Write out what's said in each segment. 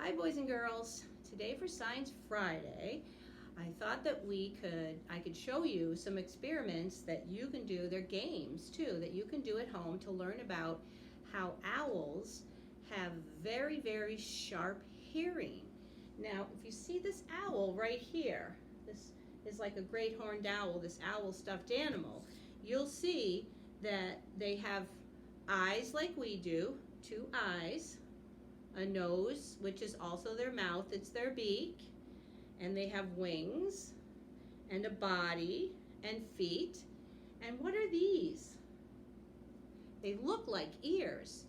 Hi boys and girls. Today for Science Friday, I thought that I could show you some experiments that you can do. They're games too that you can do at home to learn about how owls have very, very sharp hearing. Now, if you see this owl right here, this is like a great horned owl, this owl stuffed animal, you'll see that they have eyes like we do, two eyes, a nose, which is also their mouth, it's their beak, and they have wings, and a body, and feet. And what are these? They look like ears,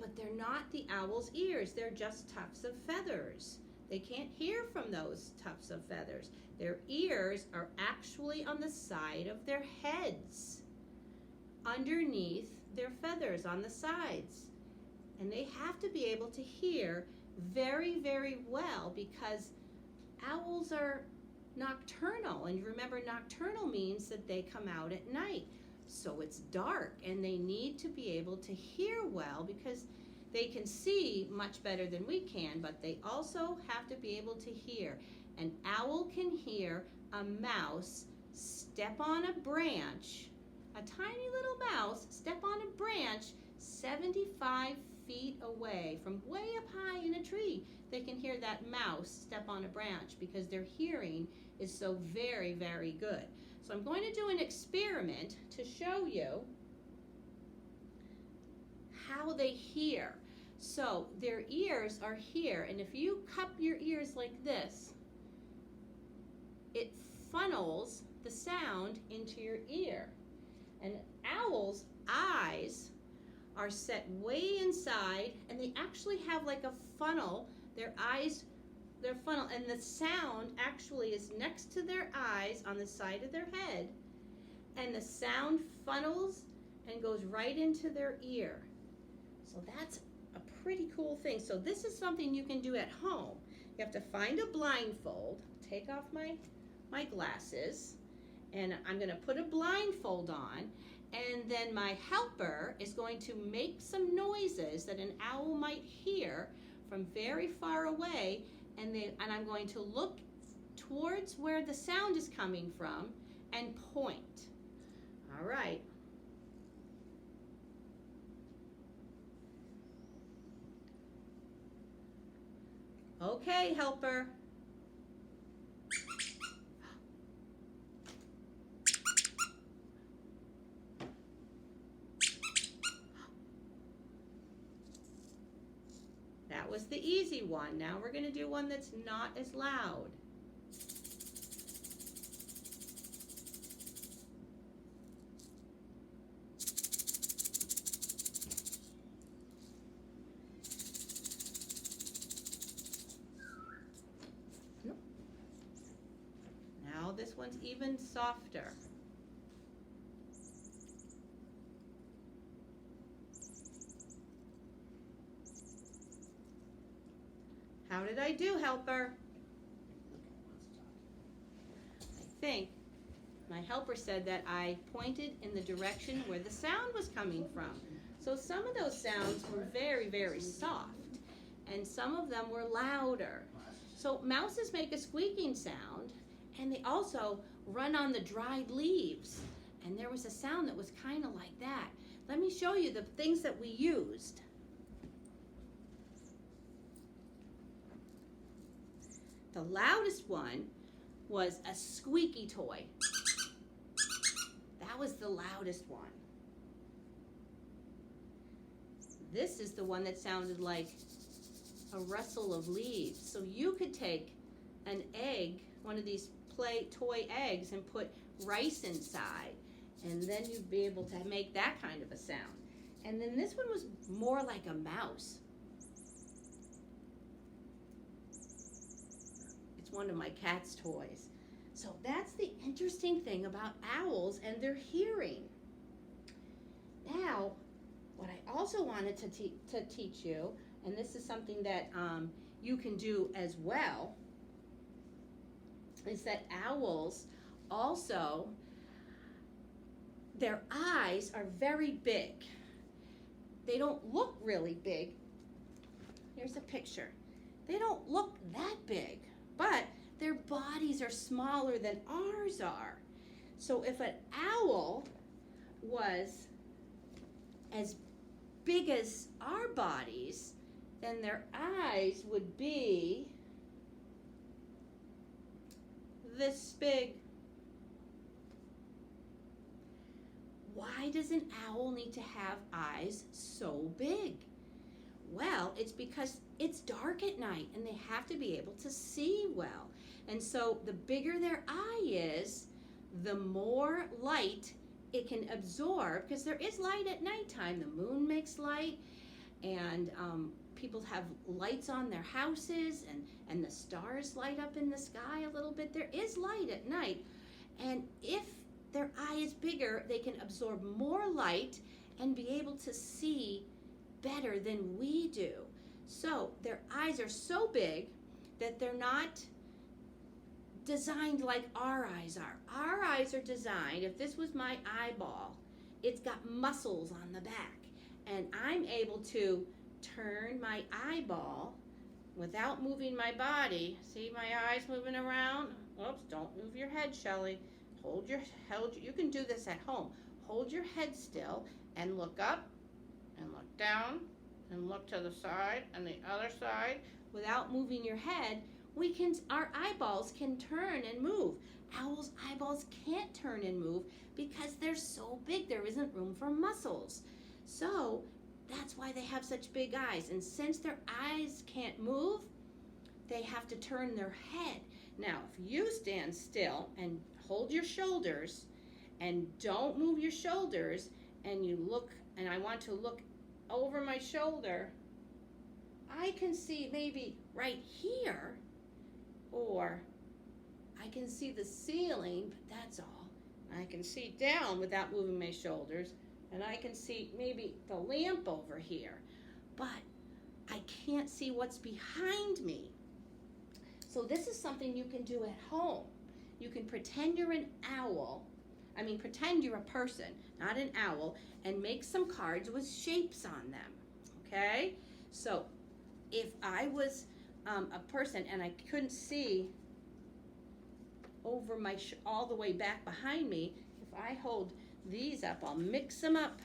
but they're not the owl's ears, they're just tufts of feathers. They can't hear from those tufts of feathers. Their ears are actually on the side of their heads, underneath their feathers on the sides. And they have to be able to hear very, very well because owls are nocturnal. And remember, nocturnal means that they come out at night. So it's dark and they need to be able to hear well because they can see much better than we can, but they also have to be able to hear. An owl can hear a mouse step on a branch, a tiny little mouse step on a branch 75 feet away, from way up high in a tree. They can hear that mouse step on a branch because their hearing is so very, very good. So I'm going to do an experiment to show you how they hear. So their ears are here, and if you cup your ears like this, it funnels the sound into your ear. And owls' eyes are set way inside, and they actually have like a funnel. Their eyes, their funnel, and the sound actually is next to their eyes on the side of their head, and the sound funnels and goes right into their ear. So that's a pretty cool thing. So this is something you can do at home. You have to find a blindfold, take off my glasses, and I'm going to put a blindfold on, and then my helper is going to make some noises that an owl might hear from very far away, and I'm going to look towards where the sound is coming from and point. All right. Okay, helper. That was the easy one. Now we're going to do one that's not as loud. Now this one's even softer. How did I do, helper? I think my helper said that I pointed in the direction where the sound was coming from. So some of those sounds were very, very soft, and some of them were louder. So mouses make a squeaking sound, and they also run on the dried leaves. And there was a sound that was kind of like that. Let me show you the things that we used. The loudest one was a squeaky toy. That was the loudest one. This is the one that sounded like a rustle of leaves. So you could take an egg, one of these toy eggs, and put rice inside, and then you'd be able to make that kind of a sound. And then this one was more like a mouse. One of my cat's toys. So that's the interesting thing about owls and their hearing. Now, what I also wanted to teach you, and this is something that you can do as well, is that owls also, their eyes are very big. They don't look really big. Here's a picture. They don't look that big, but their bodies are smaller than ours are. So if an owl was as big as our bodies, then their eyes would be this big. Why does an owl need to have eyes so big? Well, it's because it's dark at night and they have to be able to see well. And so the bigger their eye is, the more light it can absorb, because there is light at nighttime. The moon makes light, and people have lights on their houses, and the stars light up in the sky a little bit. There is light at night, and if their eye is bigger, they can absorb more light and be able to see better than we do. So their eyes are so big that they're not designed like our eyes are. Our eyes are designed, if this was my eyeball, it's got muscles on the back, and I'm able to turn my eyeball without moving my body. See my eyes moving around? Oops, don't move your head, Shelley. You can do this at home. Hold your head still and look up and look down and look to the side and the other side without moving your head. Our eyeballs can turn and move. Owls' eyeballs can't turn and move because they're so big. There isn't room for muscles. So that's why they have such big eyes. And since their eyes can't move, they have to turn their head. Now, if you stand still and hold your shoulders and don't move your shoulders, and you look, and I want to look over my shoulder, I can see maybe right here, or I can see the ceiling, but that's all. I can see down without moving my shoulders, and I can see maybe the lamp over here, but I can't see what's behind me. So this is something you can do at home. You can pretend you're an owl. Pretend you're a person, not an owl, and make some cards with shapes on them, okay? So if I was a person and I couldn't see over my all the way back behind me, if I hold these up, I'll mix them up,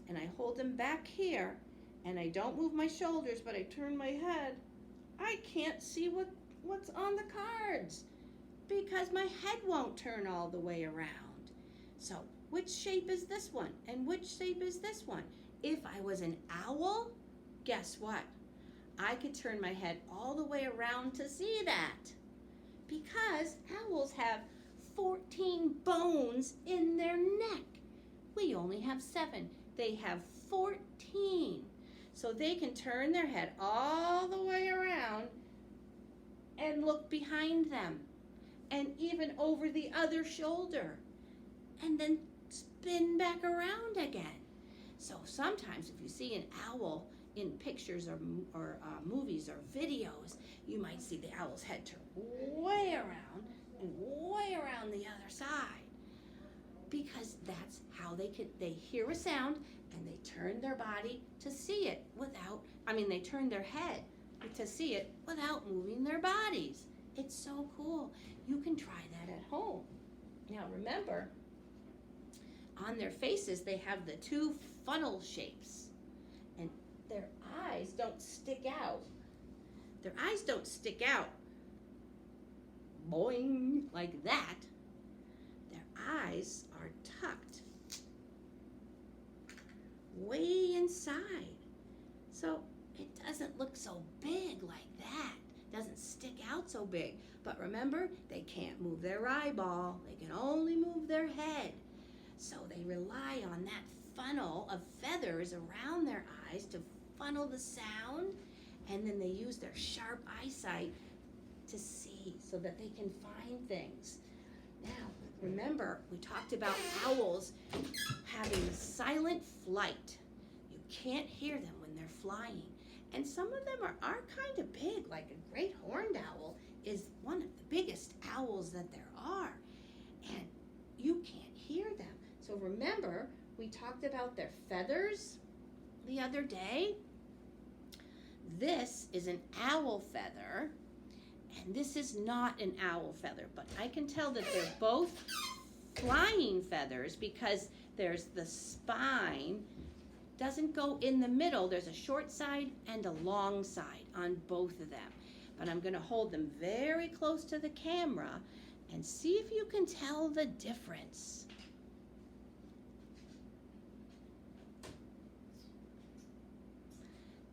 and I hold them back here, and I don't move my shoulders, but I turn my head, I can't see what's on the cards because my head won't turn all the way around. So which shape is this one and which shape is this one? If I was an owl, guess what? I could turn my head all the way around to see that, because owls have 14 bones in their neck. We only have 7. They have 14. So they can turn their head all the way around and look behind them, and even over the other shoulder, and then spin back around again. So sometimes if you see an owl in pictures or movies or videos, you might see the owl's head turn way around and way around the other side, because that's how they hear a sound and they turn their body to see it they turn their head to see it without moving their bodies. It's so cool. You can try that at home. Now remember, on their faces they have the 2 funnel shapes, and their eyes don't stick out. Their eyes don't stick out, boing, like that. Their eyes are tucked way inside. So it doesn't look so big like that. It doesn't stick out so big. But remember, they can't move their eyeball. They can only move their head. So they rely on that funnel of feathers around their eyes to funnel the sound, and then they use their sharp eyesight to see so that they can find things. Now, remember, we talked about owls having silent flight. You can't hear them when they're flying. And some of them are kind of big, like a great horned owl is one of the biggest owls that there are. And you can't hear them. So remember, we talked about their feathers the other day. this is an owl feather, and this is not an owl feather, but I can tell that they're both flying feathers because there's the spine doesn't go in the middle. There's a short side and a long side on both of them. But I'm going to hold them very close to the camera and see if you can tell the difference.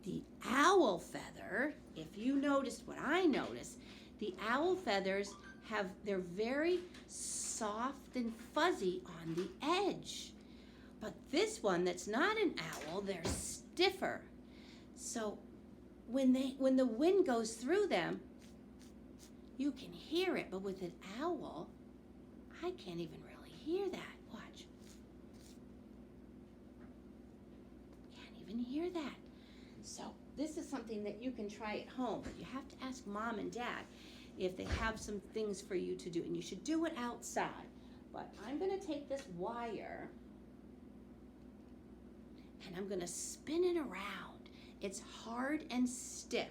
The owl feather, if you noticed what I noticed, the owl feathers they're very soft and fuzzy on the edge. But this one that's not an owl, they're stiffer. So when the wind goes through them, you can hear it. But with an owl, I can't even really hear that. Watch. Can't even hear that. So this is something that you can try at home, but you have to ask Mom and Dad if they have some things for you to do. And you should do it outside. But I'm going to take this wire and I'm going to spin it around. It's hard and stiff.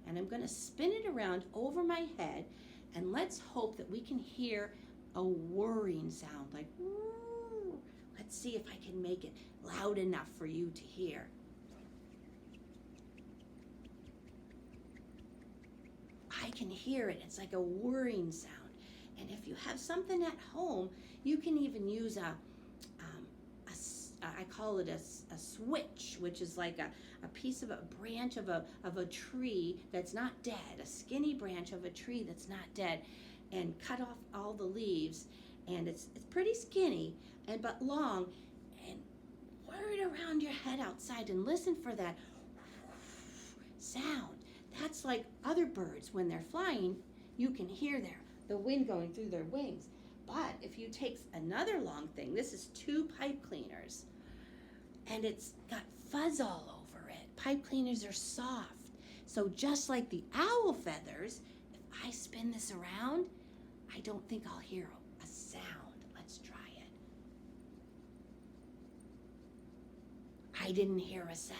And I'm going to spin it around over my head, and let's hope that we can hear a whirring sound, like woo. Let's see if I can make it loud enough for you to hear. I can hear it. It's like a whirring sound. And if you have something at home, you can even use I call it a switch, which is like a piece of a branch of a tree that's not dead, a skinny branch of a tree that's not dead, and cut off all the leaves, and it's pretty skinny but long, and whir it around your head outside and listen for that sound. That's like other birds when they're flying, you can hear the wind going through their wings. But if you take another long thing, this is 2 pipe cleaners, and it's got fuzz all over it. Pipe cleaners are soft. So just like the owl feathers, if I spin this around, I don't think I'll hear a sound. Let's try it. I didn't hear a sound.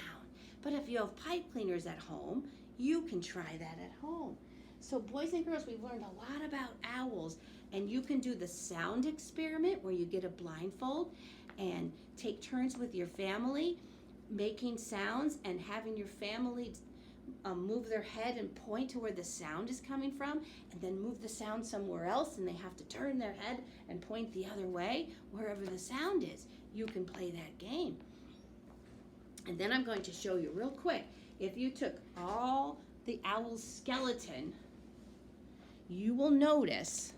But if you have pipe cleaners at home, you can try that at home. So boys and girls, we've learned a lot about owls, and you can do the sound experiment where you get a blindfold and take turns with your family making sounds and having your family move their head and point to where the sound is coming from, and then move the sound somewhere else, and they have to turn their head and point the other way wherever the sound is. You can play that game. And then I'm going to show you real quick. If you took all the owl's skeleton, you will notice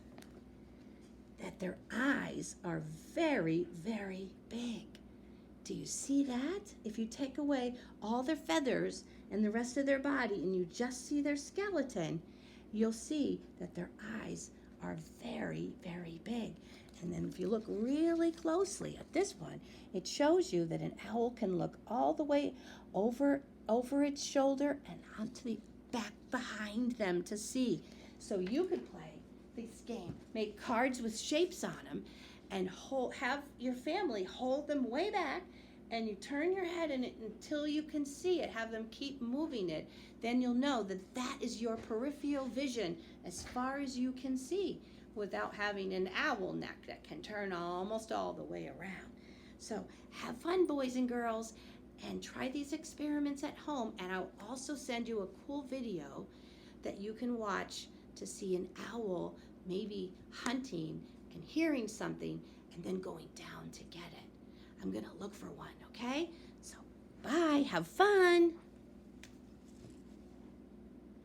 that their eyes are very, very big. Do you see that? If you take away all their feathers and the rest of their body and you just see their skeleton, you'll see that their eyes are very, very big. And then if you look really closely at this one, it shows you that an owl can look all the way over its shoulder and onto the back behind them to see. So you could play this game, make cards with shapes on them, and have your family hold them way back, and you turn your head in it until you can see it. Have them keep moving it. Then you'll know that that is your peripheral vision as far as you can see, without having an owl neck that can turn almost all the way around. So have fun, boys and girls, and try these experiments at home. And I'll also send you a cool video that you can watch to see an owl maybe hunting and hearing something and then going down to get it. I'm going to look for one, okay? So bye, have fun.